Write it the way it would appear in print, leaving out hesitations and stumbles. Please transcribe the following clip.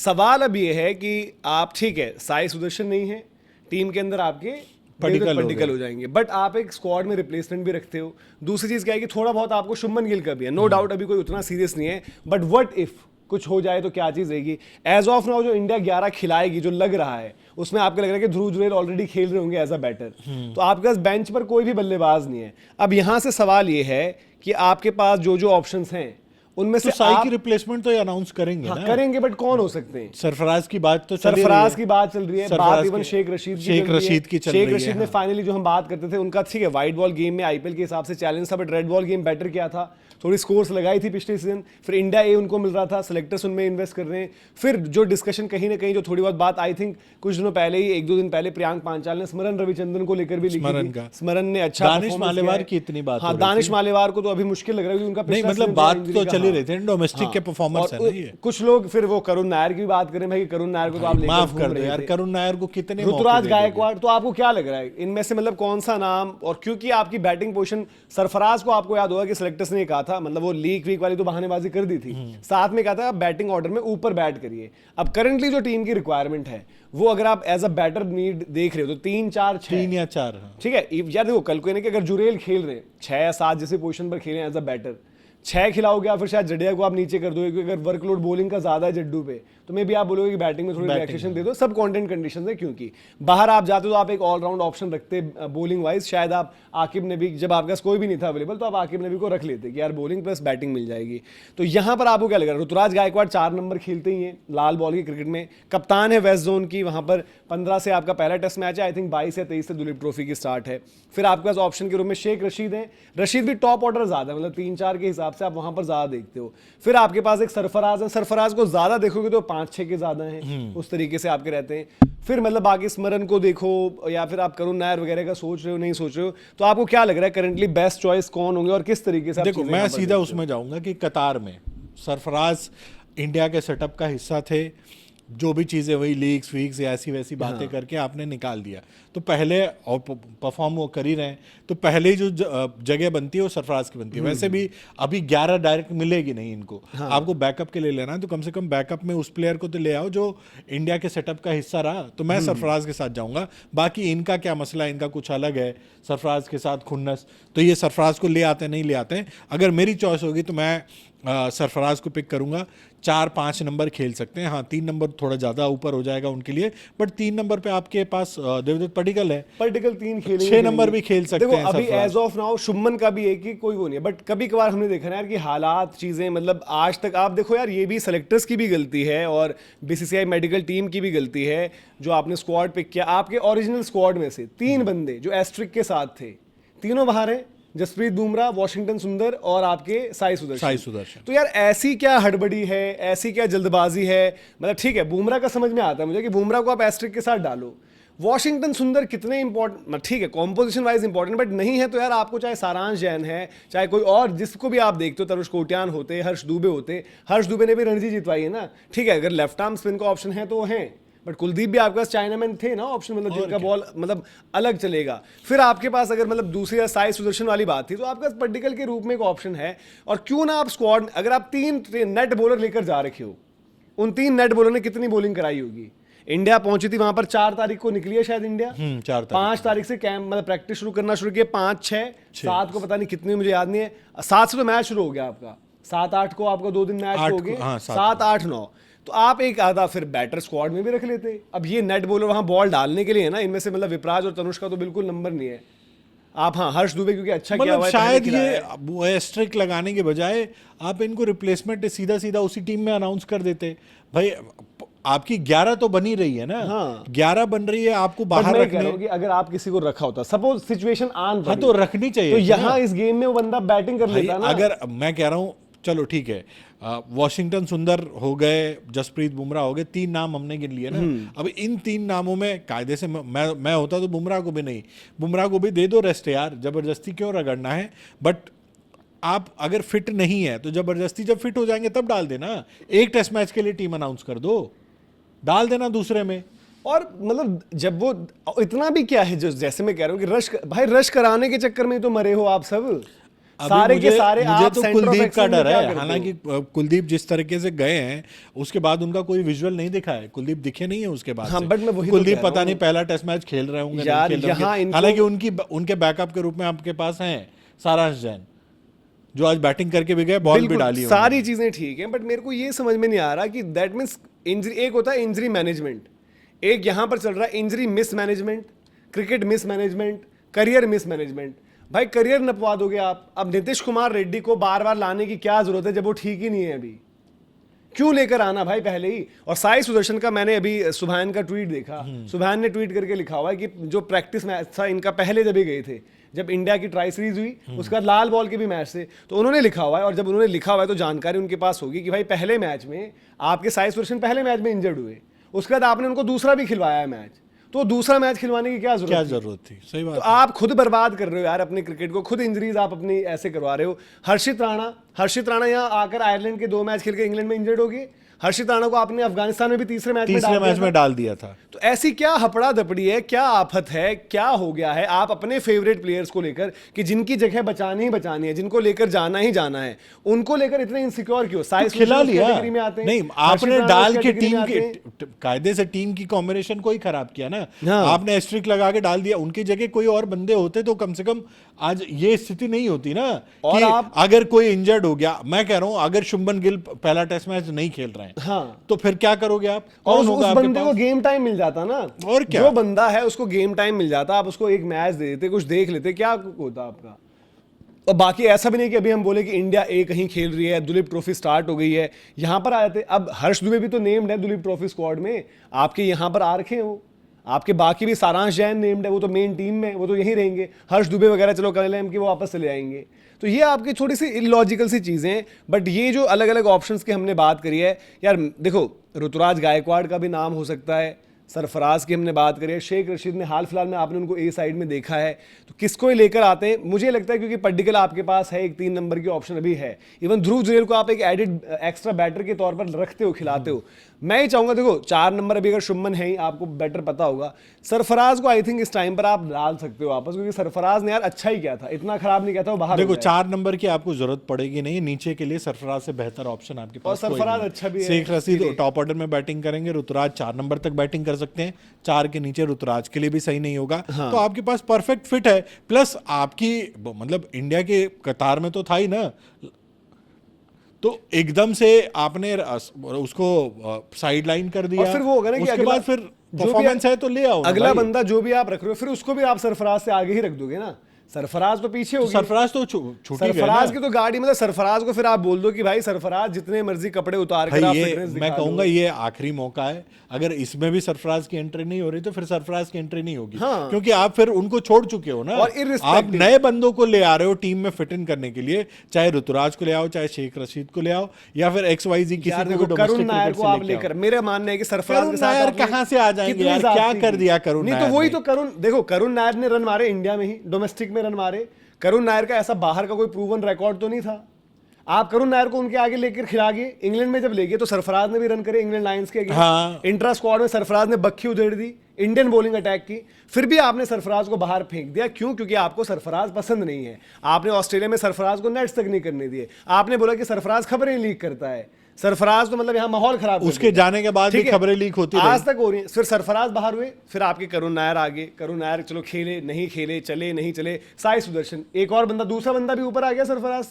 सवाल अब ये है कि आप ठीक है साई सुदर्शन नहीं है टीम के अंदर, आपके पडिक्कल हो जाएंगे, बट आप एक स्क्वाड में रिप्लेसमेंट भी रखते हो। दूसरी चीज क्या है कि थोड़ा बहुत आपको शुभमन गिल का भी है, नो डाउट अभी कोई उतना सीरियस नहीं है, बट व्हाट इफ कुछ हो जाए तो क्या चीज रहेगी। एज ऑफ नाउ जो इंडिया 11 खिलाएगी, जो लग रहा है उसमें आपको लग रहा है कि ध्रुव जुरेल ऑलरेडी खेल रहे होंगे एज अ बैटर, तो आपके पास बेंच पर कोई भी बल्लेबाज नहीं है। अब यहां से सवाल ये है कि आपके पास जो जो ऑप्शंस हैं उनमें तो से साई आप की रिप्लेसमेंट तो ये अनाउंस करेंगे हाँ, ना, करेंगे, बट कौन हो सकते हैं। सरफराज की बात तो चल रही सरफराज है। की बात चल रही है, बात इवन शेख रशीद की चल रही है। शेख रशीद ने फाइनली जो हम बात करते थे उनका ठीक है व्हाइट बॉल गेम में आईपीएल के हिसाब से चैलेंज था, but red ball game better किया था, थोड़ी स्कोर्स लगाई थी पिछले सीजन, फिर इंडिया ए उनको मिल रहा था, सिलेक्टर्स उनमें इन्वेस्ट कर रहे हैं। फिर जो डिस्कशन कहीं ना कहीं जो थोड़ी बहुत बात आई थिंक कुछ दिनों पहले ही, एक दो दिन पहले प्रियांक पांचाल ने स्मरण रविचंद्रन को लेकर भी लिखी थी। स्मरण ने अच्छा, दानिश मालेवार की इतनी बात, हाँ दानिश मालेवार को तो अभी मुश्किल लग रहा है उनका नहीं, मतलब बात तो चली रही थी डोमेस्टिक के परफॉर्मेंस है ना ये। कुछ लोग फिर वो करुण नायर की भी बात करें भाई, करुण नायर को तो आप माफ कर दो यार, करुण नायर को कितने, ऋतुराज गायकवाड़, तो आपको क्या लग रहा है इनमें से मतलब कौन सा नाम। और क्योंकि आपकी बैटिंग पोजीशन, सरफराज को आपको याद होगा कि सिलेक्टर्स ने कहा था, मतलब वो लीग वीक वाली तो बहानेबाजी कर दी थी, साथ में कहा था आप बैटिंग ऑर्डर में ऊपर बैट करिए। अब करंटली जो टीम की रिक्वायरमेंट है वो अगर आप एज अ बैटर नीड देख रहे हो तो 3 या 4 ठीक है यार। देखो कल को कि अगर जुरेल खेल रहे 6 या 7 जैसे पोजीशन पर खेले एज अ बैटर, 6 खिलाओगे या फिर शायद जडेजा को आप नीचे कर दोगे, क्योंकि अगर वर्कलोड बॉलिंग का ज्यादा है जड्डू पे तो मे भी आप बोलोगे कि बैटिंग में थोड़ी रिलैक्सेशन दे दो। सब कंटेंट कंडीशंस है, क्योंकि बाहर आप जाते हो तो आप एक ऑलराउंड ऑप्शन रखते बॉलिंग वाइज। शायद आप आकिब नबी, जब आपके पास कोई भी नहीं था अवेलेबल, तो आप आकिब नबी को रख लेते कि यार बॉलिंग प्लस बैटिंग मिल जाएगी। तो यहाँ पर आपको क्या लग रहा है, ऋतुराज गायकवाड़ 4 नंबर खेलते ही हैं लाल बॉल की क्रिकेट में, कप्तान है वेस्ट जोन की, वहां पर 15 से आपका पहला टेस्ट मैच है, आई थिंक 22 या 23 से दुलीप ट्रॉफी की स्टार्ट है। फिर आपके पास ऑप्शन के रूप में शेख रशीद है, रशीद भी टॉप ऑर्डर ज्यादा है, मतलब 3-4 के हिसाब से आप वहां पर ज्यादा देखते हो। फिर आपके पास एक सरफराज है, सरफराज को ज्यादा देखोगे तो 5-6 के ज्यादा हैं, उस तरीके से आपके रहते हैं। फिर मतलब बाकी स्मरण को देखो या फिर आप करुण नायर वगैरह का सोच रहे हो नहीं सोच रहे हो, तो आपको क्या लग रहा है करंटली बेस्ट चॉइस कौन होंगे और किस तरीके से। देखो मैं सीधा उसमें जाऊंगा कि कतार में सरफराज इंडिया के सेटअप का हिस्सा थे, जो भी चीज़ें वही लीग्स वीक्स या ऐसी वैसी बातें करके आपने निकाल दिया, तो पहले और परफॉर्म वो कर ही रहे हैं, तो पहले जो जगह बनती है वो सरफराज की बनती है। वैसे भी अभी 11 डायरेक्ट मिलेगी नहीं इनको, आपको बैकअप के लिए लेना है तो कम से कम बैकअप में उस प्लेयर को तो ले आओ जो इंडिया के सेटअप का हिस्सा रहा। तो मैं सरफराज के साथ जाऊंगा। बाकी इनका क्या मसला है, इनका कुछ अलग है, सरफराज के साथ खुन्नस, तो ये सरफराज को ले आते हैं नहीं ले आते हैं। अगर मेरी चॉइस होगी तो मैं सरफराज को पिक करूंगा। 4-5 नंबर खेल सकते हैं, हाँ 3 नंबर थोड़ा ज़्यादा ऊपर हो जाएगा उनके लिए, बट 3 नंबर पे आपके पास देवदत्त पडिक्कल है, पडिक्कल 3 खेलेंगे, 6 नंबर भी खेल सकते हैं। अभी एज ऑफ नाउ शुभमन का भी है कि कोई वो नहीं है, बट कभी कभार हमने देखा ना यार कि हालात चीजें, मतलब आज तक आप देखो यार, ये भी सेलेक्टर्स की भी गलती है और बीसीसीआई मेडिकल टीम की भी गलती है। जो आपने स्क्वाड पिक किया, आपके ओरिजिनल स्क्वाड में से 3 बंदे जो एस्ट्रिक के साथ थे, तीनों बाहर हैं, जसप्रीत बुमराह, वॉशिंगटन सुंदर और आपके साई सुदर्शन। तो यार ऐसी क्या हड़बड़ी है, ऐसी क्या जल्दबाजी है। मतलब ठीक है बुमराह का समझ में आता है मुझे कि बुमराह को आप एस्ट्रिक के साथ डालो, वॉशिंगटन सुंदर कितने इंपॉर्टेंट, ठीक है कॉम्पोजिशन वाइज इंपॉर्टेंट, बट नहीं है तो यार आपको चाहे सारांश जैन है, चाहे कोई और जिसको भी आप देखते हो, तरुष कोट्यान होते, हर्ष दुबे होते, हर्ष दुबे ने भी रणजी जितवाई है ना, ठीक है अगर लेफ्ट आर्म स्पिन का ऑप्शन है तो वो हैं, बट कुलदीप भी आपके पास चाइनामैन थे ना ऑप्शन, मतलब जिनका बॉल मतलब अलग चलेगा। फिर आपके पास अगर मतलब दूसरी साई सुदर्शन वाली बात थी तो आपके पास पडिक्कल के रूप में एक ऑप्शन है। और क्यों ना आप स्क्वाड, अगर आप 3 नेट बॉलर लेकर जा रखे हो, उन 3 नेट बॉलर ने कितनी बॉलिंग कराई होगी। इंडिया पहुंची थी वहां पर 4 तारीख को निकली है शायद इंडिया, 5 तारीख से कैंप मतलब प्रैक्टिस शुरू करना शुरू किया, 5, 6, 7 को पता नहीं कितनी, मुझे याद नहीं है, 7 से तो मैच शुरू हो गया आपका, 7-8 को आपका 2 दिन मैच हो गए, 7-8-9, तो आप एक आधा फिर बैटर स्क्वाड में भी रख लेते। अब ये नेट बॉलर वहां बॉल डालने के लिए है ना, इनमें से मतलब विपराज और तनुष का तो बिल्कुल नंबर नहीं है। आप हाँ हर्ष दुबे क्योंकि अच्छा किया हुआ है, शायद ये स्ट्रिक लगाने के बजाय आप इनको रिप्लेसमेंट सीधा सीधा उसी टीम में अनाउंस कर देते। भाई आपकी 11 तो बनी रही है ना, हाँ 11 बन रही है, आपको बाहर रखने की, अगर आप किसी को रखा होता, सपोज सिचुएशन आन हाँ तो रखनी चाहिए, तो यहाँ इस गेम में वो बंदा बैटिंग कर लेता ना। अगर मैं कह रहा हूँ चलो ठीक है, वॉशिंगटन सुंदर हो गए, जसप्रीत बुमराह हो गए, 3 नाम हमने गिन लिए ना। अब इन 3 नामों में कायदे से मैं होता तो बुमराह को भी नहीं, बुमराह को भी दे दो रेस्ट यार, जबरदस्ती क्यों रगड़ना है। बट आप अगर फिट नहीं है तो जबरदस्ती जब फिट हो जाएंगे तब डाल देना, एक टेस्ट मैच के लिए टीम अनाउंस कर दो, डाल देना दूसरे में। और मतलब जब वो इतना भी क्या है, जो जैसे मैं कह रहा हूँ कि रश, भाई रश कराने के चक्कर में तो मरे हो आप सब। सारे के सारे मुझे आप तो center of कुलदीप का excellence में डर क्या है, करते हो? हालांकि कुलदीप जिस तरीके से गए हैं उसके बाद उनका कोई विजुअल नहीं दिखा है, कुलदीप दिखे नहीं है उसके बाद हाँ, से। but मैं वही तो कुलदीप कह रहा पता नहीं हूँ। पहला टेस्ट मैच खेल रहे होंगे, नहीं यार, खेल रहे यहाँ होंगे। इनको- हालांकि उनके बैकअप के रूप में आपके पास हैं सारांश जैन, जो आज बैटिंग करके भी गए, बॉल भी बिल्कुल, डाली सारी उन्होंने। चीजें ठीक हैं, बट मेरे को ये समझ में नहीं आ रहा कि दैट मीन्स इंजरी, एक होता है इंजरी मैनेजमेंट, एक यहां पर चल रहा है injury miss management, cricket miss management, career miss management. भाई करियर नपवा दोगे आप। अब नीतीश कुमार रेड्डी को बार बार लाने की क्या जरूरत है जब वो ठीक ही नहीं है अभी? क्यों लेकर आना भाई पहले ही? और साई सुदर्शन का मैंने अभी सुभान का ट्वीट देखा, सुभान ने ट्वीट करके लिखा हुआ है कि जो प्रैक्टिस मैच था इनका पहले जब ही गए थे, जब इंडिया की ट्राई सीरीज हुई उसके बाद लाल बॉल के भी मैच थे, तो उन्होंने लिखा हुआ है, और जब उन्होंने लिखा हुआ है तो जानकारी उनके पास होगी कि भाई पहले मैच में आपके साई सुदर्शन पहले मैच में इंजर्ड हुए, उसके बाद आपने उनको दूसरा भी खिलवाया है मैच, तो दूसरा मैच खिलवाने की क्या क्या जरूरत थी? जरूरत थी? सही बात तो है। आप खुद बर्बाद कर रहे हो यार अपने क्रिकेट को, खुद इंजरीज आप अपनी ऐसे करवा रहे हो। हर्षित राणा यहाँ आकर आयरलैंड के 2 मैच खेल के इंग्लैंड में इंजर्ड हो गए। हर्षित राणा को आपने अफगानिस्तान में भी तीसरे मैच में डाल दिया था। तो ऐसी क्या हपड़ा दपड़ी है, क्या आफत है, क्या हो गया है आप अपने फेवरेट प्लेयर्स को लेकर कि जिनकी जगह बचानी ही बचानी है, जिनको लेकर जाना ही जाना है, उनको लेकर इतने इनसिक्योर क्यों? साई तो खिला लिया कैटेगरी में आते हैं, नहीं, हर्षित आपने राणा डाल उस के कैटेगरी टीम में आते हैं। की कायदे से टीम की कॉम्बिनेशन को ही खराब किया ना। हाँ। आपने एस्ट्रिक लगा के डाल दिया, उनकी जगह कोई और बंदे होते तो कम से कम आज ये स्थिति नहीं होती ना। और कि आप- अगर कोई इंजर्ड हो गया, मैं कह रहा हूं अगर शुभमन गिल पहला टेस्ट मैच नहीं खेल रहे हैं, हाँ, तो फिर क्या करोगे आप? और कौन उस होगा आपके बंदे को पास? गेम टाइम मिल जाता ना। और क्या? जो बंदा है उसको गेम टाइम मिल जाता, आप उसको एक मैच दे देते, कुछ देख लेते, क्या होता आपका? और बाकी ऐसा भी नहीं कि अभी हम बोले कि इंडिया ए कहीं खेल रही है, दुलीप ट्रॉफी स्टार्ट हो गई है, यहां पर आए थे। अब हर्ष दुबे भी तो नेम्ड है दुलीप ट्रॉफी स्क्वाड में, आपके यहां पर आ रखे हैं वो। आपके बाकी भी सारांश जैन नेम्ड है, वो तो मेन टीम में, वो तो यहीं रहेंगे। हर्ष दुबे वगैरह चलो कल एम की वो वापस चले आएंगे। तो ये आपकी थोड़ी सी इलॉजिकल सी चीज़ें हैं। बट ये जो अलग अलग ऑप्शंस की हमने बात करी है यार, देखो ऋतुराज गायकवाड़ का भी नाम हो सकता है, सरफराज की हमने बात करी है, शेख रशीद ने हाल फिलहाल में आपने उनको ए साइड में देखा है, तो किसको ही लेकर आते हैं? मुझे लगता है क्योंकि पड्डिकल आपके पास है, एक 3 नंबर की ऑप्शन अभी है, इवन ध्रुव जुरेल को आप एक एडिड एक्स्ट्रा बैटर के तौर पर रखते हो, खिलाते हो। मैं ही चाहूंगा, देखो 4 नंबर अभी अगर शुभमन है ही, आपको बेटर पता होगा, सरफराज को आई थिंक इस टाइम पर आप डाल सकते हो वापस, क्योंकि सरफराज ने यार अच्छा ही किया था, इतना खराब नहीं किया था, वो बाहर हो देखो गया है। 4 नंबर की आपको जरूरत पड़ेगी नहीं, नीचे के लिए सरफराज से बेहतर ऑप्शन आपके और पास कोई सरफराज नहीं। अच्छा भी है शेख रशीद इसलिए। टॉप ऑर्डर में बैटिंग करेंगे, ऋतुराज 4 नंबर तक बैटिंग कर सकते हैं, 4 के नीचे ऋतुराज के लिए भी सही नहीं होगा। तो आपके पास परफेक्ट फिट है। प्लस आपकी मतलब इंडिया के कतार में तो था ही ना, तो एकदम से आपने उसको साइड लाइन कर दिया, और फिर वो होगा ना कि उसके अगला- बाद फिर जो भी परफॉर्मेंस है तो ले आओ ना अगला भाई। बंदा जो भी आप रख रहे हो, फिर उसको भी आप सरफराज से आगे ही रख दोगे ना। सरफराज तो पीछे तो होगी। सरफराज तो छूट ही गए सरफराज ना। की तो गाड़ी, मतलब सरफराज को फिर आप बोल दो कि भाई सरफराज जितने मर्जी कपड़े उतार कर भाई आप ये फिटनेस मैं दिखा कहूंगा लो। ये आखिरी मौका है। अगर इसमें भी सरफराज की एंट्री नहीं हो रही तो फिर सरफराज की एंट्री नहीं होगी। हाँ। क्योंकि आप फिर उनको छोड़ चुके हो ना। और आप irrespective- नए बंदों को ले आ रहे हो टीम में फिट इन करने के लिए, चाहे ऋतुराज को ले आओ, चाहे शेख रशीद को ले आओ, या फिर XYZ किसी यार को देखो भी करुण डोमेस्टिक नायर क्रिकेट को से आप लेके आओ। लेकर, मेरा मानना है कि सरफराज करुण के साथ नायर आपने कहाँ से आ जाएंगे कितनी यार? ज्यादती क्या कर की। दिया करुण नहीं नायर तो वही ने? तो करुण, देखो करुण नायर ने रन मारे इंडिया में ही, डोमेस्टिक में रन मारे। करुण नायर का ऐसा बाहर का कोई प्रूवन रिकॉर्ड तो नहीं था। आप करुण नायर को उनके आगे लेकर खिला गए, इंग्लैंड में जब ले गए तो सरफराज ने भी रन करे इंग्लैंड लायंस के अगेंस्ट। हाँ। इंट्रा स्क्वाड में सरफराज ने बक्खी उधेड़ दी, इंडियन बॉलिंग अटैक की, फिर भी आपने सरफराज को बाहर फेंक दिया। क्यों? क्योंकि आपको सरफराज पसंद नहीं है। आपने ऑस्ट्रेलिया में सरफराज को नेट्स तक नहीं करने दिए। आपने बोला कि सरफराज खबरें लीक करता है। सरफराज तो मतलब यहाँ माहौल खराब कर उसके देता है। जाने के बाद भी ठीक है? खबरें लीक होती रही। आज तक हो रही है। फिर सरफराज बाहर हुए, फिर आपके करुण नायर आगे, करुण नायर चलो खेले नहीं खेले, चले नहीं चले, साई सुदर्शन, एक और बंदा, दूसरा बंदा भी ऊपर आ गया सरफराज से।